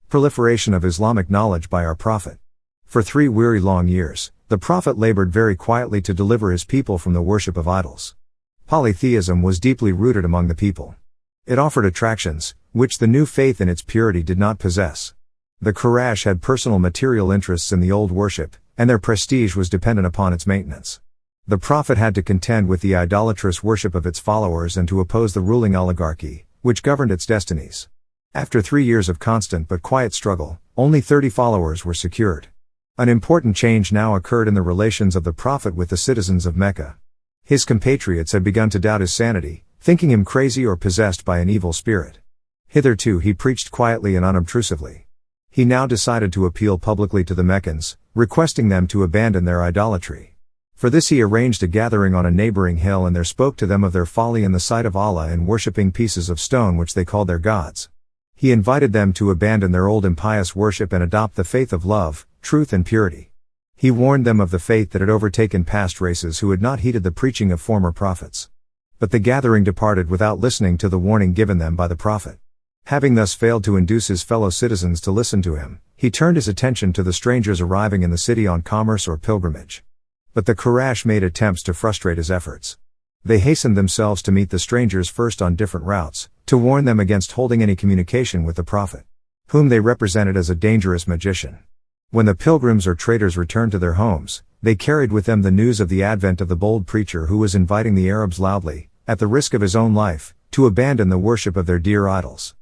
Proliferation of Islamic knowledge by our Prophet. For 3 weary long years, the Prophet labored very quietly to deliver his people from the worship of idols. Polytheism was deeply rooted among the people. It offered attractions, which the new faith in its purity did not possess. The Quraysh had personal material interests in the old worship, and their prestige was dependent upon its maintenance. The Prophet had to contend with the idolatrous worship of its followers and to oppose the ruling oligarchy, which governed its destinies. After 3 years of constant but quiet struggle, only 30 followers were secured. An important change now occurred in the relations of the Prophet with the citizens of Mecca. His compatriots had begun to doubt his sanity, thinking him crazy or possessed by an evil spirit. Hitherto he preached quietly and unobtrusively. He now decided to appeal publicly to the Meccans, requesting them to abandon their idolatry. For this he arranged a gathering on a neighboring hill and there spoke to them of their folly in the sight of Allah in worshipping pieces of stone which they called their gods. He invited them to abandon their old impious worship and adopt the faith of love, truth and purity. He warned them of the fate that had overtaken past races who had not heeded the preaching of former prophets. But the gathering departed without listening to the warning given them by the Prophet. Having thus failed to induce his fellow citizens to listen to him, he turned his attention to the strangers arriving in the city on commerce or pilgrimage. But the Quraysh made attempts to frustrate his efforts. They hastened themselves to meet the strangers first on different routes, to warn them against holding any communication with the Prophet, whom they represented as a dangerous magician. When the pilgrims or traders returned to their homes, they carried with them the news of the advent of the bold preacher who was inviting the Arabs loudly, at the risk of his own life, to abandon the worship of their dear idols.